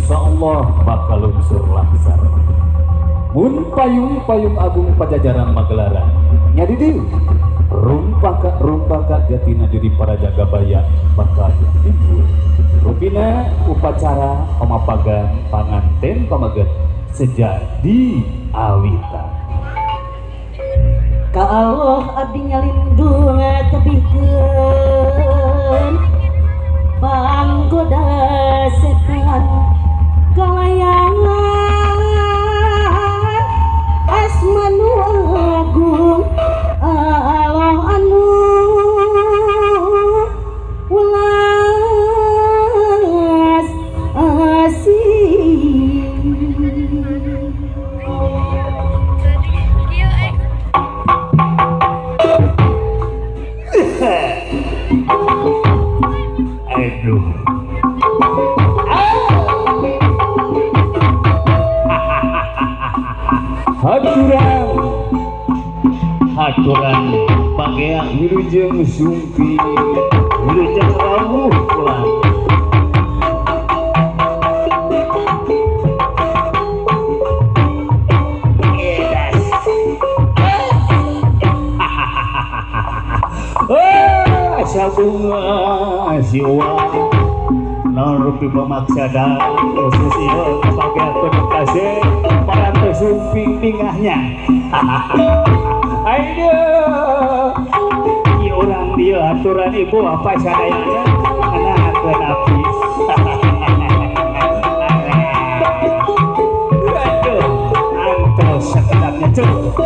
insya Allah bakal unsur laksar. Mun payung-payung agung pajajaran Magelaran nyadi dieu rumpaka jatina diri para jagabaya bakal timbul rupina upacara pamapagan panganten pamaget sejadi awitan. Ka Allah abdi ngalindung tebikeun panggoda setan kalayangan asmanu agung Allah anu welas asih. Aduh. Haturan pageang wilujeng sumpi wilujeng rawuh pulang. Sabunga siwa narupi pemaksada khususnya sebagai penukase para tersumpi tingahnya. Ayo ini orang dia aturan ibu apa sadayana anak kenapi. Aduh antros sekedapnya cukup.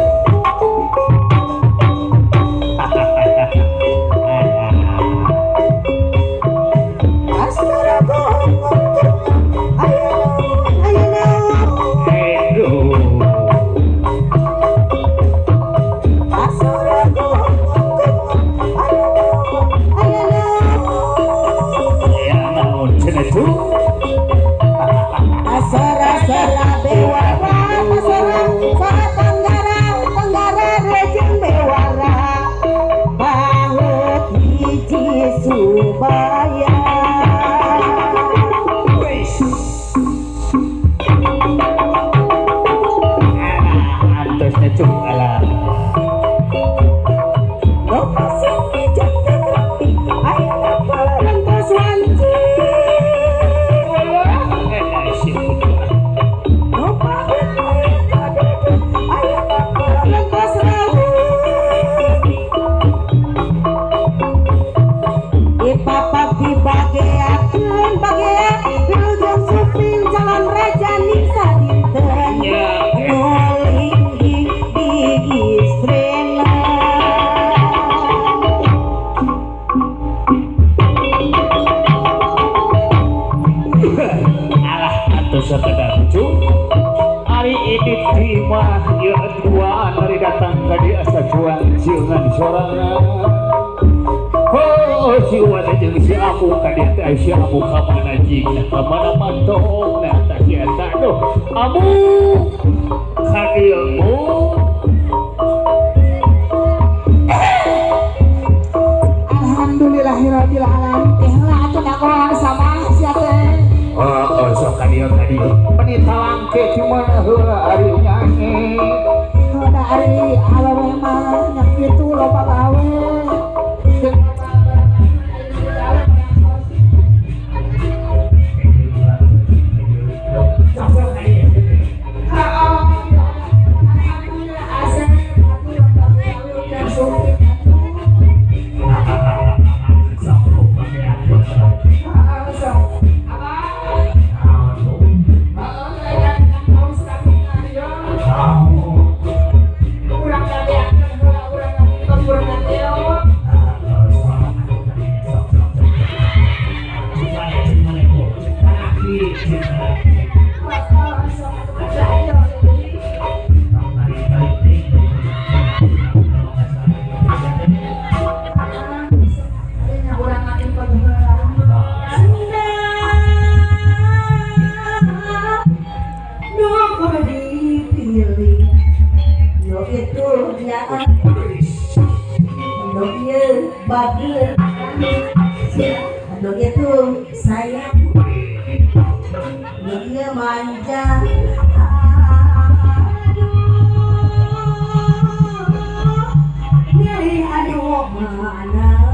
Begitu sayang, begitu manja. Milih aduh mana.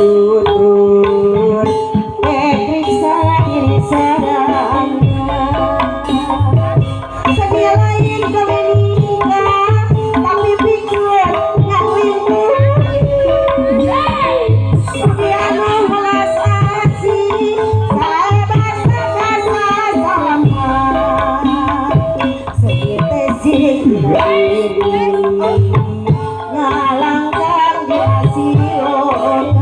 Turun, Sedia lain kami nikah, tapi pikir nggak rindu. Sedia belas asih, saya basa sama. Sedia tesih ngalangkan diasiokan.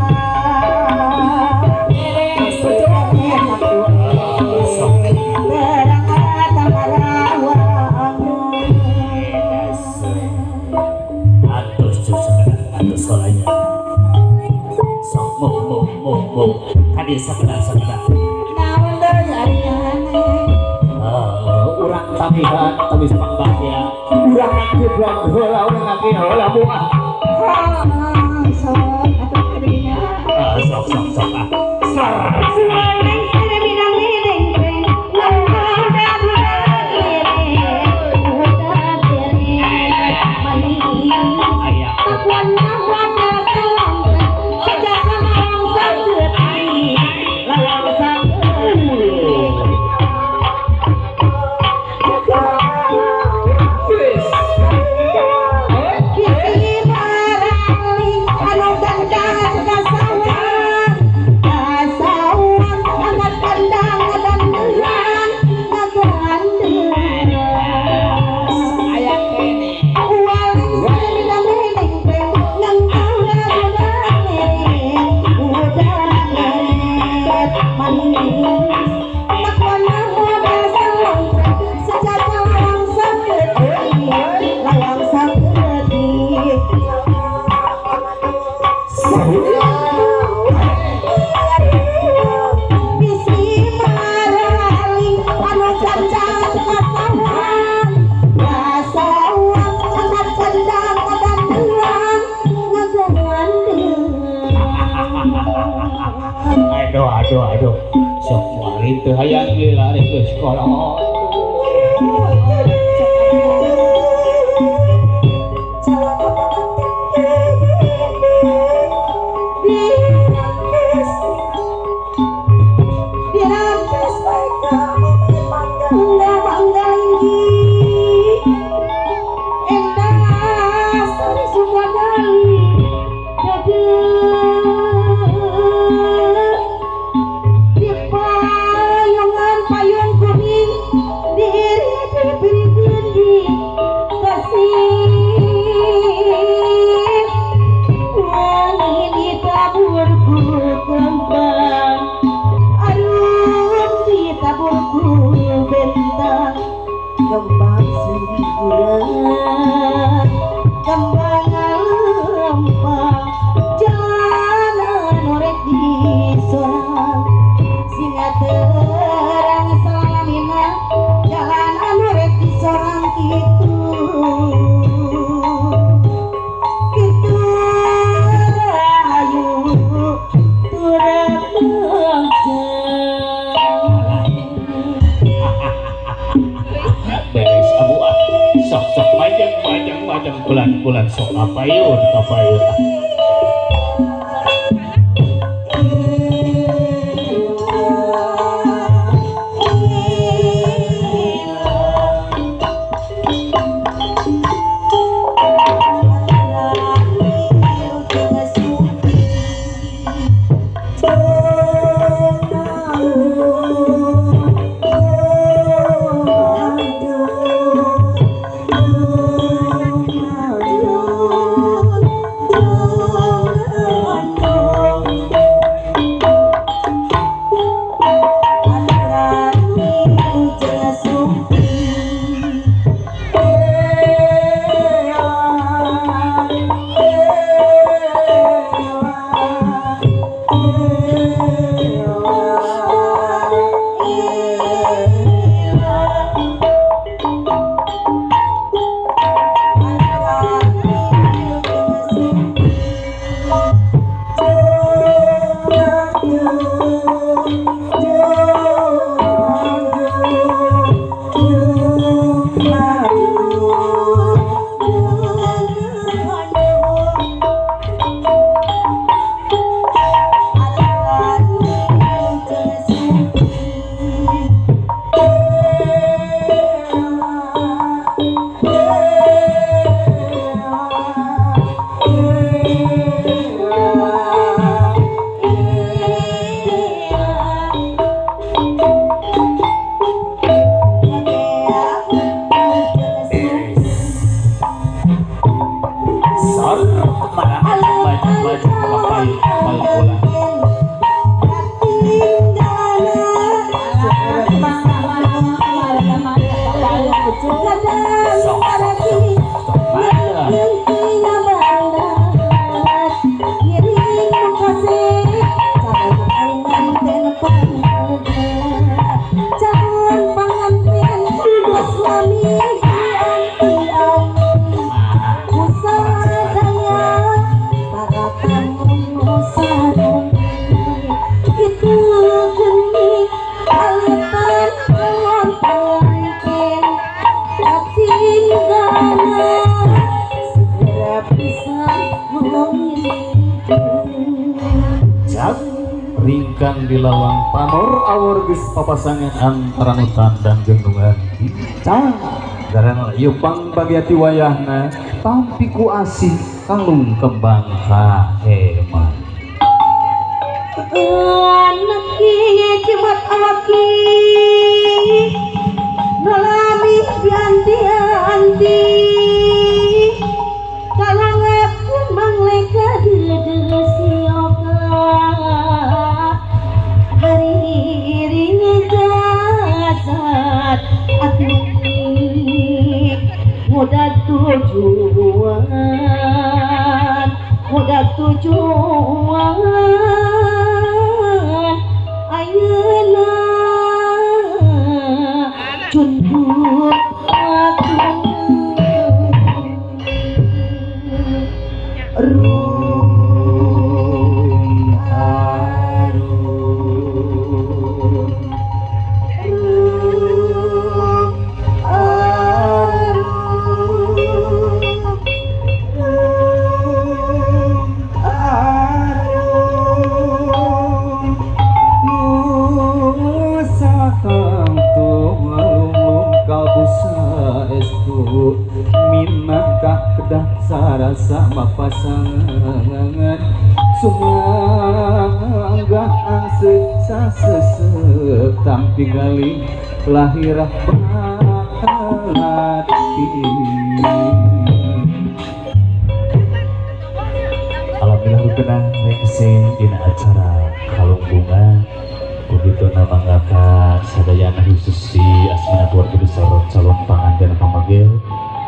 Solanya sok mau tadi sekedar Namun dari ariane urang tabihan tapi sepak bahagia urang ngakit urang heula urang ngakit heula buah sok atau kedirinya sok Semuanya ada bidang dinding lembaga ayah aduh sok warin teu hayang lila rek geus sekolah bulan sok kapayun Oh diturunkan di lawang pamor awor geus papasangan antara hutan dan gendungan bincang garana yupang bagiati wayahna tampi ku asih kalung kembang kaheman anak kiye cimat awaki nalami bianti-anti kalangep mangleka deudeu sioka hari-harinya jasad atuh mudah tujuan ayeuna cundut aku sama pasangan sumangga sesep tampi gali lahirah hati alhamdulillah rukenang mengisi dina acara kalung bunga begitu nama ngaka sadayana khusus di asmina keluarga besar calon panganten pamagel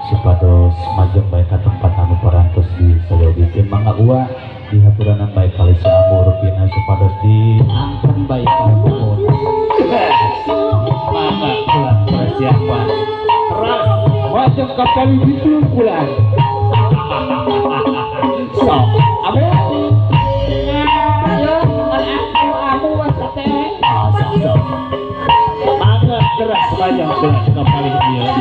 supados majeng baik tempat anu parantos di saya bikin mangga uang di haturanan baik kali seamur pina supados di angkan baik panggung mangga pulang persiapan terus majeng kakali itu pulang so abe ayo aku wasate so mangga terus majeng dengan kakali dia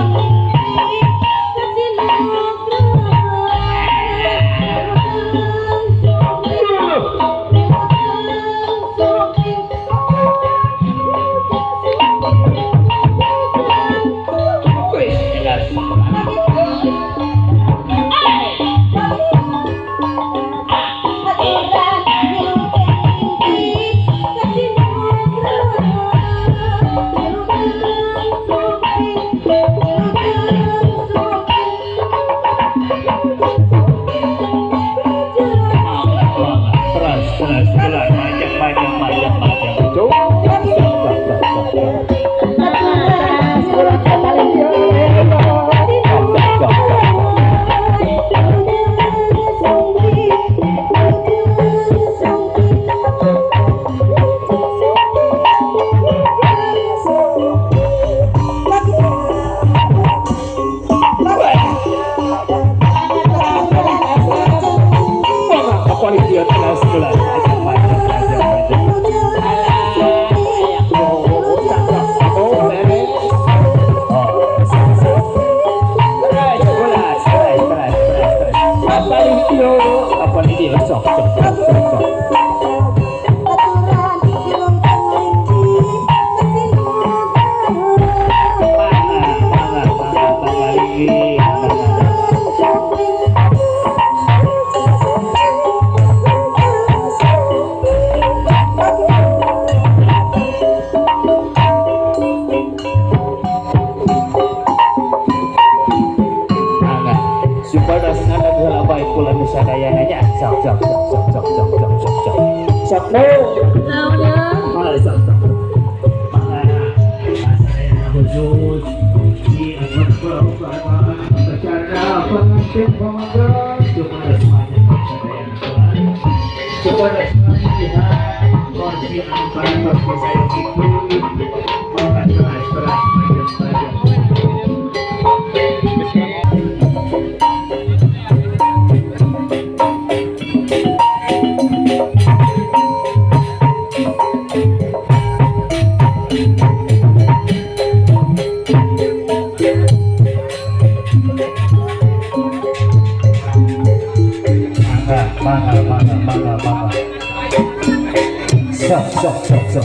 sok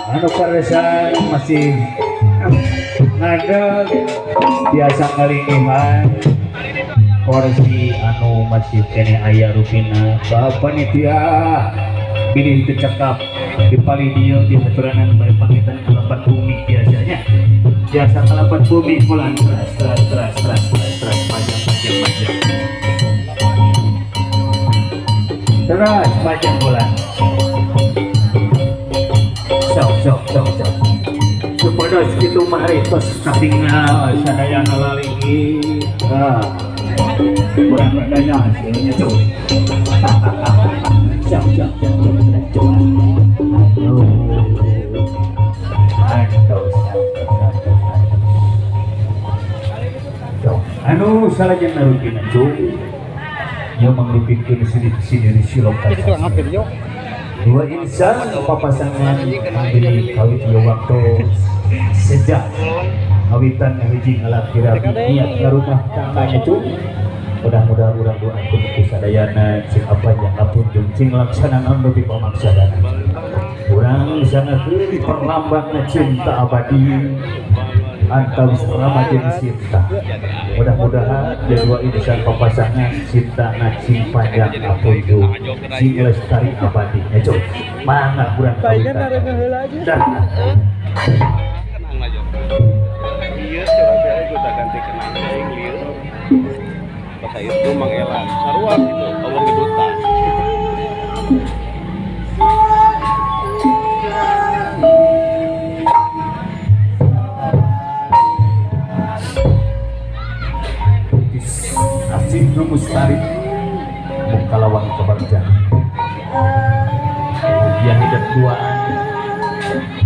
anu karesan masih ngandel biasa ngalingihan porsi anu masih kene aya rupina panitia pilih kecekap di paling dia di haturan baik pangitan kalapan bumi biasa kalapan bumi pulang teras panjang teras panjang bulan sok supaya segitu mari tos katinggal sadaya nalaligi kurang adanya hasilnya tuh sok anu salahnya narutin cuy yang menglupitkan sini silok dua insan papasangan memberi kawit ya waktu sejak kawitan hiji ngalakirapi niat garumah tangganya cuy mudah-mudahan urang doa pun kusadayana cing apa yang apun jeung cing laksanaan lebih pamaksadana urang sangat perlambangna cinta abadi antara selama jadi cinta mudah-mudahan kedua insan papasangan cinta cing panjang apun jeung cing lestari abadi ya cuy mangga urang kawitan dan iya coba kita ganti kenang aing lieu pas itu Mang Elan sarua gitu awang gedutan asih mustari bukalawang kebarjaan yang hidup duaan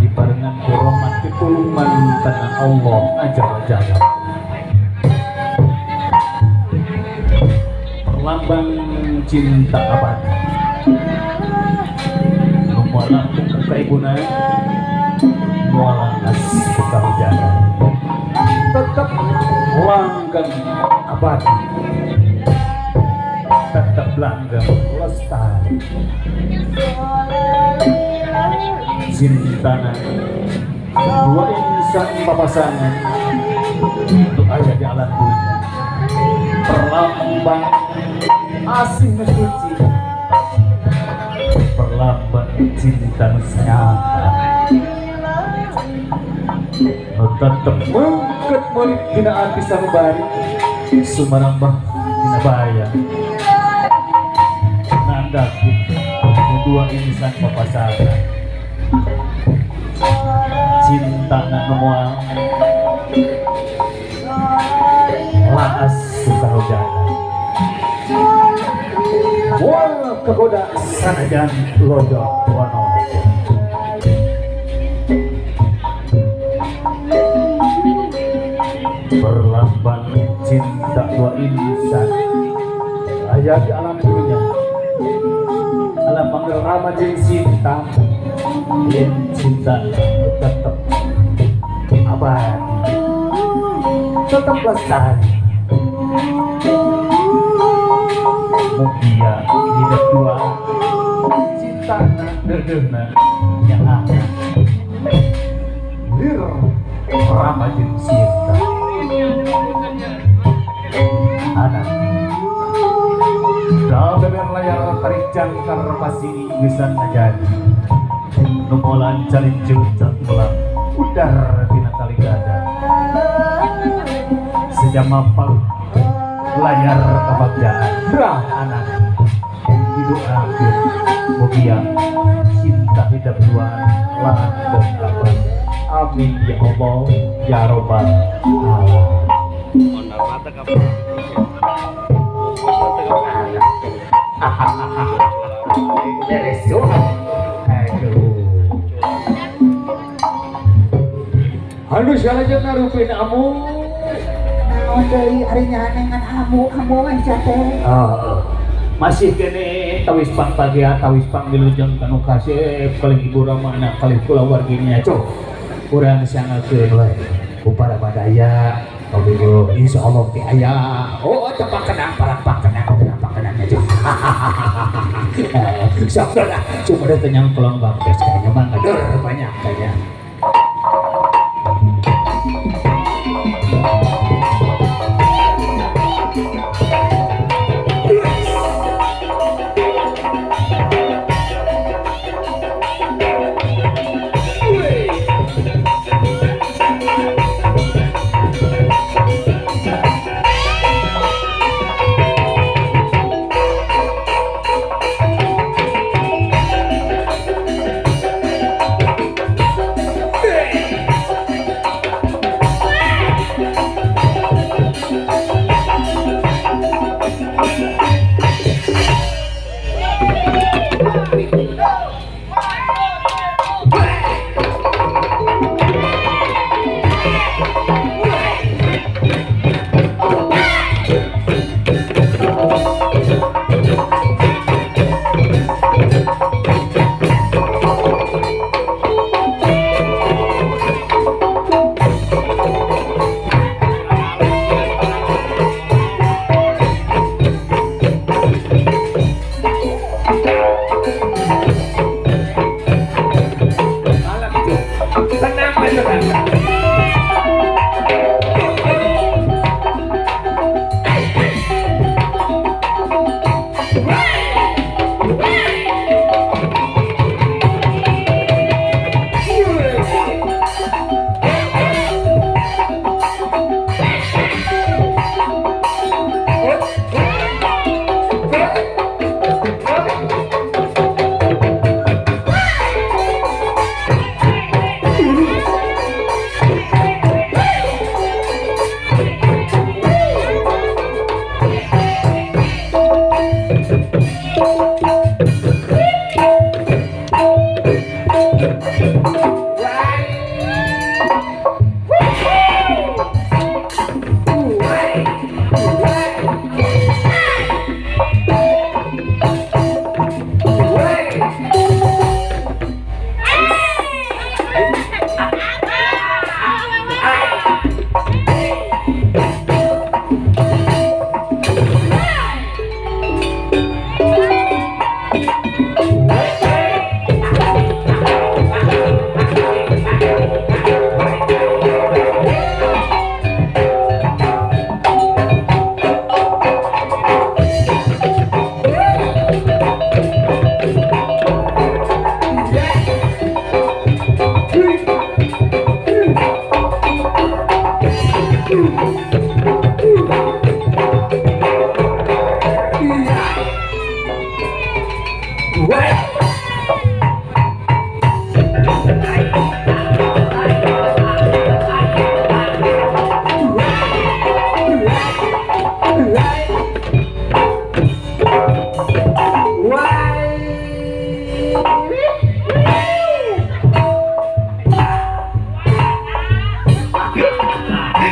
dibarengan kurahmat pitulungan tanah Allah ajar-ajar perlambang cinta abadi mualah buka ibuna mualah suka hujan tetap langgeng abadi tetap langgeng lestari cintana dua insan papasangan untuk ayah di alam dunia perlambang asing suci perlambang cinta nyata tetap mengket murid binaan bisa membari sumarambah dina bahaya nanda kedua insan papasangan cinta ngemuang laas suka hujan wal kegoda sanajan lojo wano berlambang cinta dua insan ayah di alam dunia alam panggil ramah jadi cinta yang cinta tetap abadi tetap lestari mugia hidup dua cinta dedena yang akan lir ramah jadi cinta anak dalam layar tarik jangkar pasti bisa terjadi numolan jalin jutak melang udar tina kali gada sejam mapal layar kebagjaan brah anak hidup akhir mugia cinta hidup dua langgeng abad amin ya Allah ya robbal alamin mata kapal beres Johan aduh salah jeung ngarupin amu naon deui ari nyanengan hamu jate masih kene tawis pang pagia tawis pang dilujeng kanu kasih paling ibu ramana paling kula warginya cok urang sangakeun we ku para badaya insyaallah ti aya tepak kenang para pakenang aja Sok lah, cuma ada tenyang pelong bangkes kayaknya mah ngador banyak kayaknya.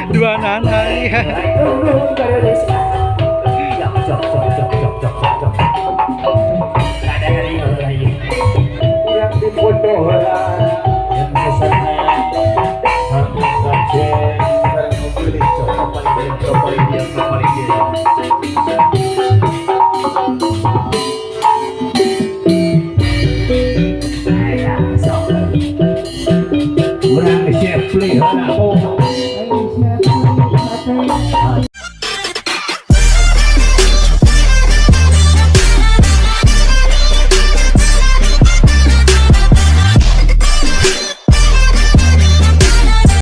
Dua nanai. Orang siap play, anak